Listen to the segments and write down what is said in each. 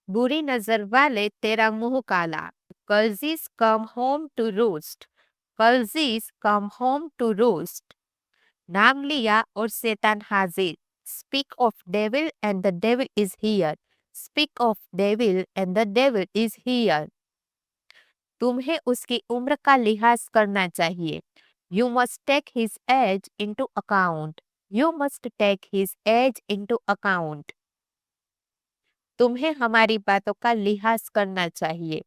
बुरी नजर वाले तेरा मुंह काला। Curses come home to roost. Curses come home to roost. नाम लिया और शैतान हाजिर। Speak of devil and the devil is here. Speak of devil and the devil is here. तुम्हें उसकी उम्र का लिहाज करना चाहिए। You must take his age into account. You must take his age into account. तुम्हें हमारी बातों का लिहाज करना चाहिए।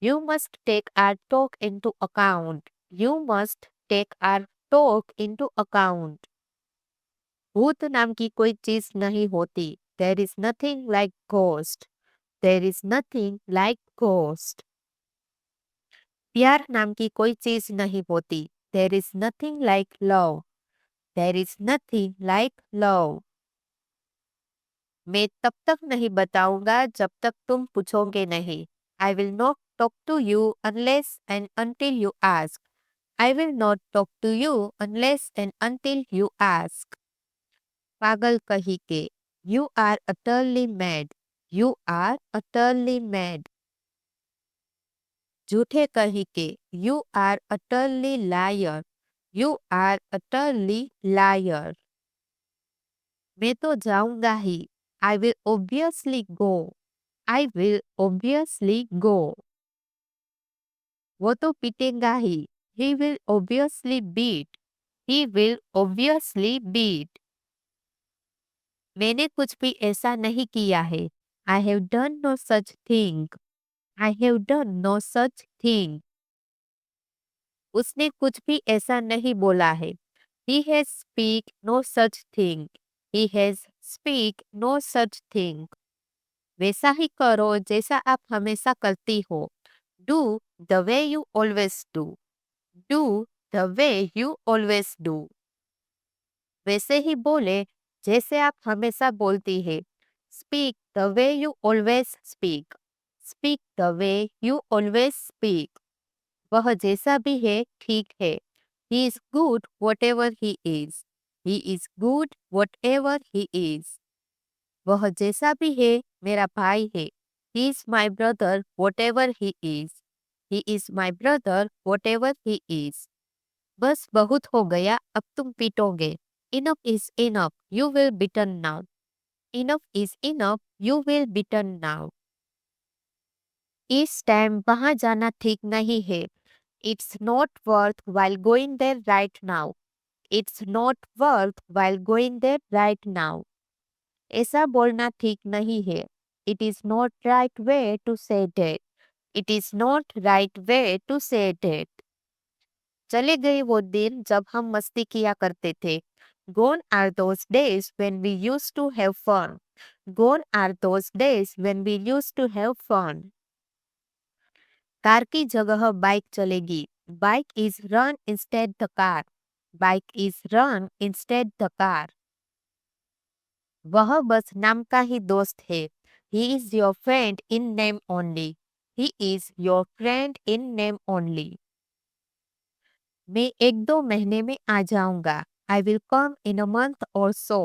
You must take our talk into account. You must take our talk into account. भूत नाम की कोई चीज नहीं होती। There is nothing like ghost. There is nothing like ghost. प्यार नाम की कोई चीज नहीं होती। There is nothing like love. There is nothing like love. मैं तब तक नहीं बताऊंगा जब तक तुम पूछोगे नहीं। I will not talk to you unless and until you ask. I will not talk to you unless and until you ask. पागल कही के। You are utterly mad. You are utterly mad. झूठे कही के। You are utterly liar. You are utterly liar. मैं तो जाऊंगा ही। I will obviously go. I will obviously go. वो तो पीटेगा ही। He will obviously beat. He will obviously beat. मैंने कुछ भी ऐसा नहीं किया है। I have done no such thing. I have done no such thing. उसने कुछ भी ऐसा नहीं बोला है। He has speak no such thing. He has speak no such thing. वैसा ही करो जैसा आप हमेशा करती हो। Do the way you always do. Do the way you always do. वैसे ही बोले जैसे आप हमेशा बोलती है। Speak the way you always speak. Speak the way you always speak. वह जैसा भी है ठीक है। He is good whatever he is. He is good whatever he is. वह जैसा भी है मेरा भाई है। He is my brother whatever he is. He is my brother whatever he is. बस बहुत हो गया अब तुम पीटोगे। Enough is enough you will beaten now. Enough is enough you will beaten now. इस टाइम वहां जाना ठीक नहीं है। It's not worthwhile going there right now. It's not worthwhile going there right now. ऐसा बोलना ठीक नहीं है। It is not right way to say that. It is not right way to say that. चले गए वो दिन जब हम मस्ती किया करते थे। Gone are those days when we used to have fun. Gone are those days when we used to have fun. Car की जगह बाइक चलेगी। Bike is run instead the car. Bike is run instead the car. वह बस नाम का ही दोस्त है। He is your friend in name only. He is your friend in name only. मैं एक दो महीने में आ जाऊंगा। I will come in a month और सो।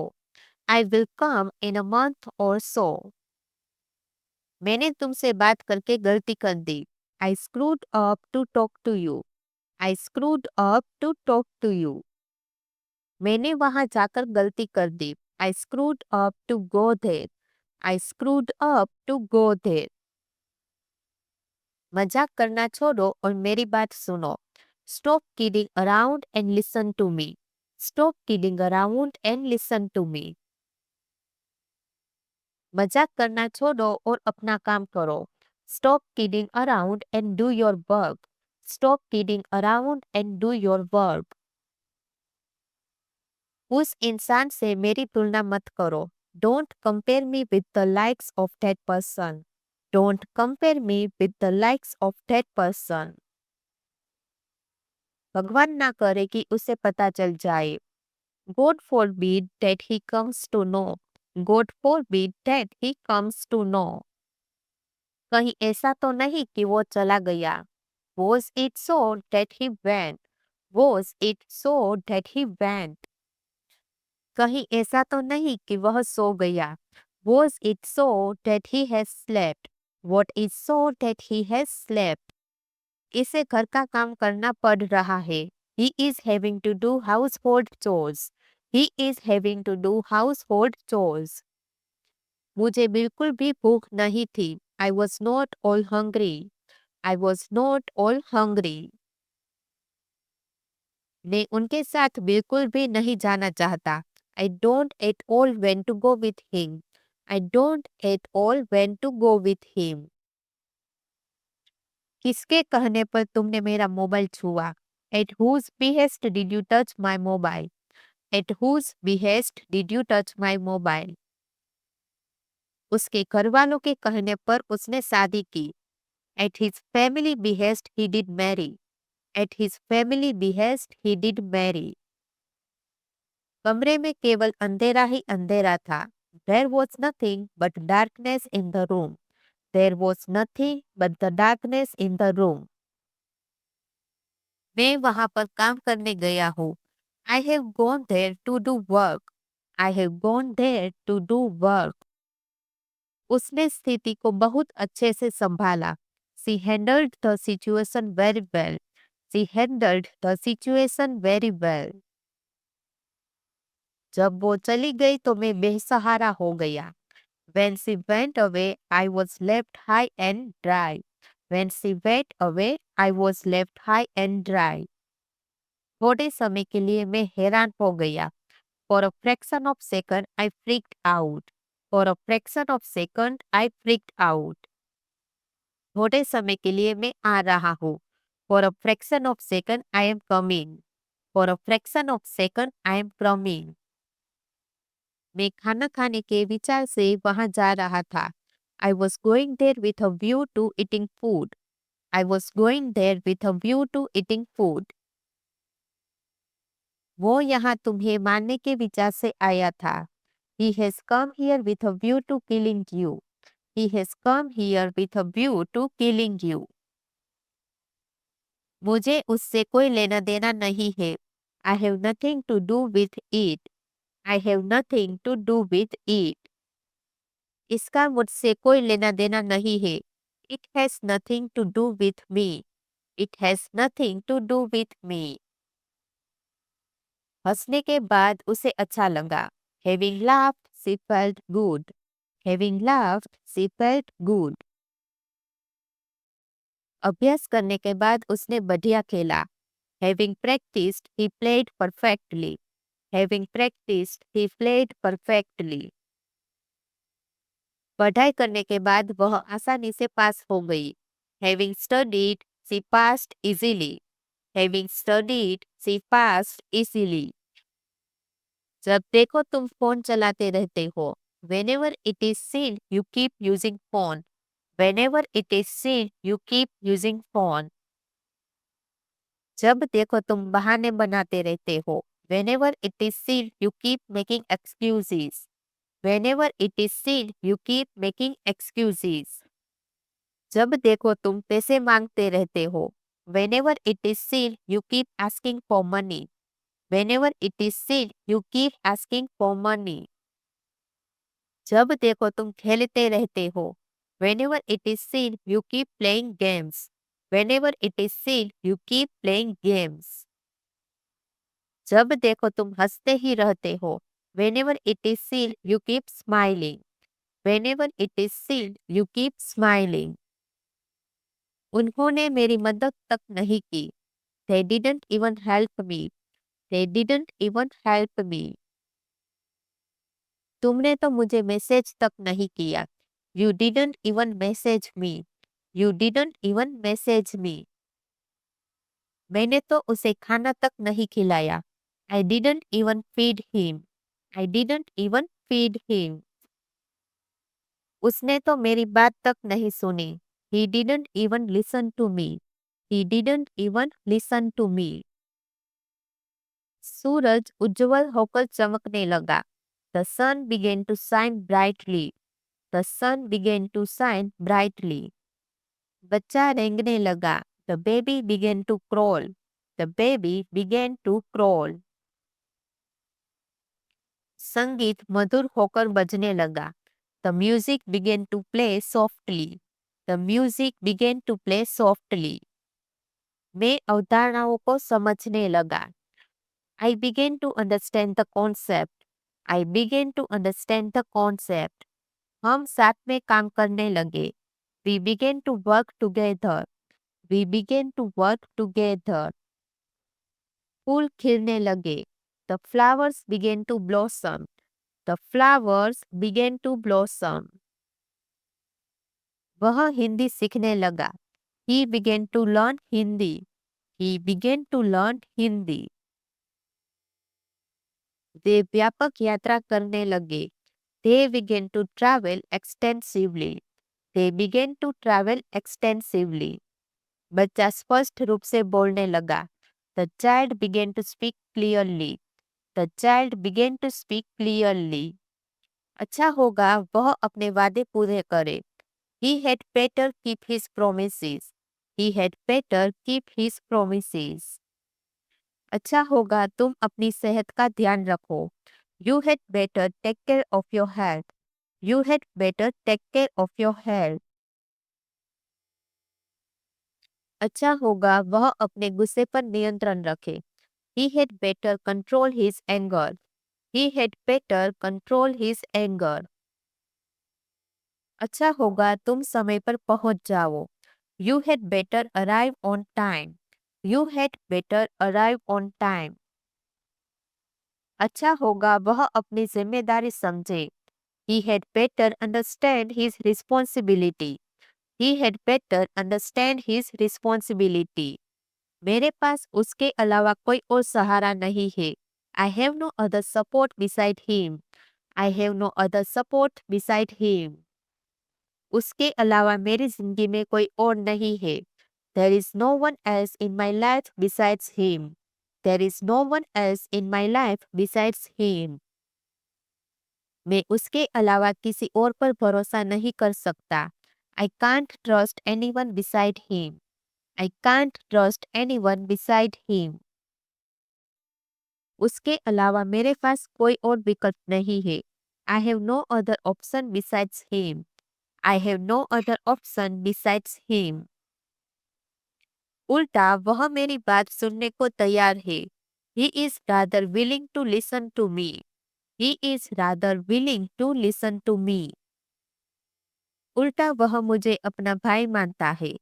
I will come in a month और सो। मैंने तुमसे बात करके गलती कर दी। I screwed up to talk to you. I screwed up to talk to you. मैंने वहां जाकर गलती कर दी। I screwed up to go there. I screwed up to go there. मजाक करना छोड़ो और मेरी बात सुनो। Stop kidding around and listen to me. Stop kidding around and listen to me. मजाक करना छोड़ो और अपना काम करो। Stop kidding around and do your work. Stop kidding around and do your work. उस इंसान से मेरी तुलना मत करो। Don't compare me with the likes of that person. Don't compare me with the likes of that person. भगवान ना करे कि उसे पता चल जाए। God forbid that he comes to know. God forbid that he comes to know. कहीं ऐसा तो नहीं कि वो चला गया। Was it so that he went? Was it so that he went? कहीं ऐसा तो नहीं कि वह सो गया। Was it so that he has slept? What is so that he has slept? इसे घर का काम करना पड़ रहा है. He is having to do household chores. He is having to do household chores. मुझे बिल्कुल भी भूख नहीं थी. I was not all hungry. I was not all hungry. मैं उनके साथ बिल्कुल भी नहीं जाना चाहता. I don't at all want to go with him. I don't at all want to go with him. किसके कहने पर तुमने मेरा मोबाइल छुआ? At whose behest did you touch my mobile? At whose behest did you touch my mobile? उसके घर वालों के कहने पर उसने शादी की. At his family behest he did marry. At his family behest he did marry. कमरे में केवल अंधेरा ही अंधेरा था. There was nothing but darkness in the room. There was nothing but the darkness in the room. मैं वहां पर काम करने गया हूँ. I have gone there to do work. I have gone there to do work. उसने स्थिति को बहुत अच्छे से संभाला. She handled the situation very well. She handled the situation very well. जब वो चली गई तो मैं बेसहारा हो गया. When she went away, I was left high and dry. When she went away, I was left high and dry. थोड़े समय के लिए मैं हैरान हो गया. For a fraction of second, I freaked out. For a fraction of second, I freaked out. थोड़े समय के लिए मैं आ रहा हूँ. For a fraction of second, I am coming. For a fraction of second, I am coming. मैं खाना खाने के विचार से वहां जा रहा था. I was going there with a view to eating food. I was going there with a view to eating food. वो यहाँ तुम्हें मारने के विचार से आया था. He has come here with a view to killing you. He has come here with a view to killing you. मुझे उससे कोई लेना देना नहीं है. I have nothing to do with it. I have nothing to do with it. इसका मुझसे कोई लेना देना नहीं है. It has nothing to do with me. It has nothing to do with me. हंसने के बाद उसे अच्छा लगा. Having laughed, she felt good. Having laughed, she felt good. अभ्यास करने के बाद उसने बढ़िया खेला. Having practiced, he played perfectly. Having practiced, he played perfectly. पढ़ाई करने के बाद वह आसानी से पास हो गई. Having studied, she passed easily. Having studied, she passed easily. जब देखो तुम फोन चलाते रहते हो. Whenever it is seen, you keep using phone. Whenever it is seen, you keep using phone. जब देखो तुम बहाने बनाते रहते हो. Whenever it is seen, you keep making excuses. Whenever it is seen, you keep making excuses. जब देखो तुम पैसे मांगते रहते हो. Whenever it is seen, you keep asking for money. Whenever it is seen, you keep asking for money. जब देखो तुम खेलते रहते हो. Whenever it is seen, you keep playing games. Whenever it is seen, you keep playing games. जब देखो तुम हंसते ही रहते हो. Whenever it is seen, you keep smiling. Whenever it is seen, you keep smiling. उन्होंने मेरी मदद तक नहीं की. They didn't even help me. They didn't even help me. तुमने तो मुझे मैसेज तक नहीं किया. You didn't even message me. You didn't even message me. मैंने तो उसे खाना तक नहीं खिलाया. I didn't even feed him. I didn't even feed him. उसने तो मेरी बात तक नहीं सुनी. He didn't even listen to me. He didn't even listen to me. सूरज उज्जवल होकर चमकने लगा. The sun began to shine brightly. The sun began to shine brightly. बच्चा रेंगने लगा. The baby began to crawl. The baby began to crawl. संगीत मधुर होकर बजने लगा. The music began to play softly. The music began to play softly. मैं अवधारणाओं को समझने लगा. I began to understand the concept. I began to understand the concept. हम साथ में काम करने लगे. We began to work together. We began to work together. फूल खिलने लगे. The flowers began to blossom. The flowers began to blossom. वह हिंदी सीखने लगा. He began to learn Hindi. He began to learn Hindi. वे व्यापक यात्रा करने लगे. They began to travel extensively. They began to travel extensively. बच्चा स्पष्ट रूप से बोलने लगा. The child began to speak clearly. The child began to speak clearly. अच्छा होगा वह अपने वादे पूरे करे. He had better keep his promises. He had better keep his promises. अच्छा होगा तुम अपनी सेहत का ध्यान रखो. You had better take care of your health. You had better take care of your health. अच्छा होगा वह अपने गुस्से पर नियंत्रण रखे. He had better control his anger. He had better control his anger. अच्छा होगा तुम समय पर पहुंच जाओ. You had better arrive on time. You had better arrive on time. अच्छा होगा वह अपनी जिम्मेदारी समझे. He had better understand his responsibility. He had better understand his responsibility. मेरे पास उसके अलावा कोई और सहारा नहीं है. I have no other support beside him. I have no other support beside him. उसके अलावा मेरी जिंदगी में कोई और नहीं है. There is no one else in my life besides him. There is no one else in my life besides him. मैं उसके अलावा किसी और पर भरोसा नहीं कर सकता. I can't trust anyone beside him. I can't trust anyone beside him. उसके अलावा मेरे पास कोई और विकल्प नहीं है. I have no other option besides him. I have no other option besides him. उल्टा वह मेरी बात सुनने को तैयार है. He is rather willing to listen to me. He is rather willing to listen to me. उल्टा वह मुझे अपना भाई मानता है.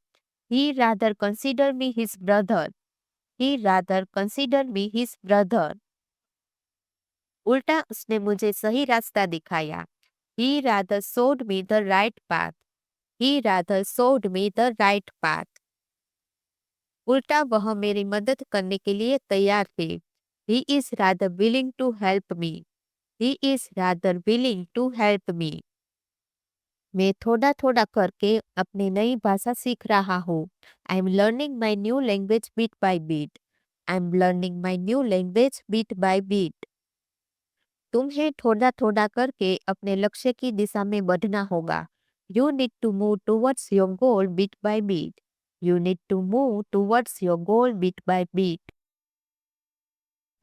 He rather consider me his brother. He rather consider me his brother. उल्टा उसने मुझे सही रास्ता दिखाया. He rather showed me the right path. He rather showed me the right path. उल्टा वह मेरी मदद करने के लिए तैयार है. He is rather willing to help me. He is rather willing to help me. मैं थोड़ा थोड़ा करके अपनी नई भाषा सीख रहा हूँ. I am learning my new language bit by bit. I am learning my new language bit by bit. तुम्हें थोड़ा थोड़ा करके अपने लक्ष्य की दिशा में बढ़ना होगा. You need to move towards your goal bit by bit. You need to move towards your goal bit by bit.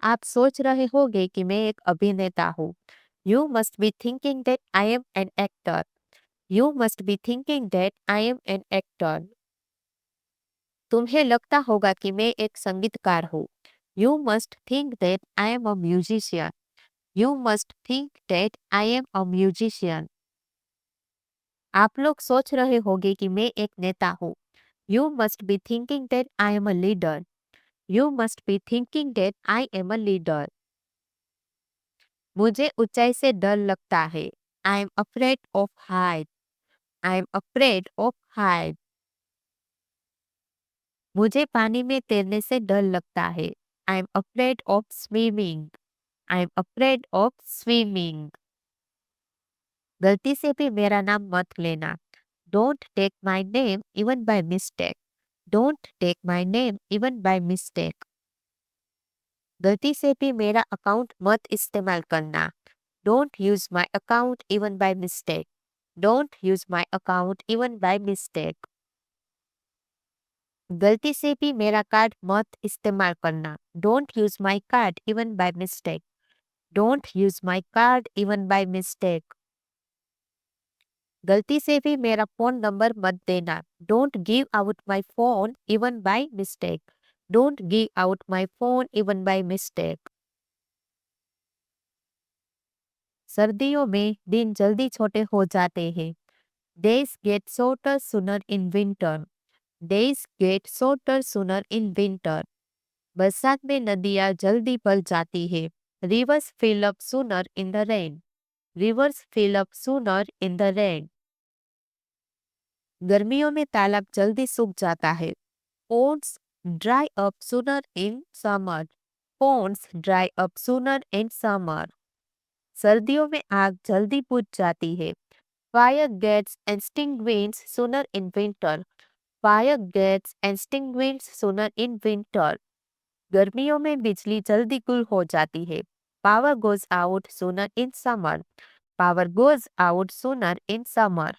आप सोच रहे होंगे कि मैं एक अभिनेता हूँ. You must be thinking that I am an actor. You must be thinking that I am an actor. तुम्हें लगता होगा कि मैं एक संगीतकार हूँ. You must think that I am a musician. You must think that I am a musician. आप लोग सोच रहे होंगे कि मैं एक नेता हूँ. You must be thinking that I am a leader. You must be thinking that I am a leader. मुझे ऊंचाई से डर लगता है. I am afraid of height. I am afraid of height. मुझे पानी में तैरने से डर लगता है. I am afraid of swimming. I am afraid of swimming. गलती से भी मेरा नाम मत लेना. Don't take my name even by mistake. Don't take my name even by mistake. गलती से भी मेरा अकाउंट मत इस्तेमाल करना. Don't use my account even by mistake. Don't use my account even by mistake. गलती से भी मेरा कार्ड मत इस्तेमाल करना. Don't use my card even by mistake. Don't use my card even by mistake. गलती से भी मेरा फोन नंबर मत देना। Don't give out my phone even by mistake. Don't give out my phone even by mistake. सर्दियों में दिन जल्दी छोटे हो जाते हैं। Days get shorter sooner in winter. Days get shorter sooner in winter. बरसात में नदियां जल्दी भर जाती है। Rivers fill up sooner in the rain. Rivers fill up sooner in the rain. गर्मियों में तालाब जल्दी सूख जाता है। Ponds dry up sooner in summer. Ponds dry up sooner in summer. सर्दियों में आग जल्दी बुझ जाती है। Fire gets extinguished sooner in winter. Fire gets extinguished sooner in winter. गर्मियों में बिजली जल्दी गुल हो जाती है। Power goes out sooner in summer. Power goes out sooner in summer.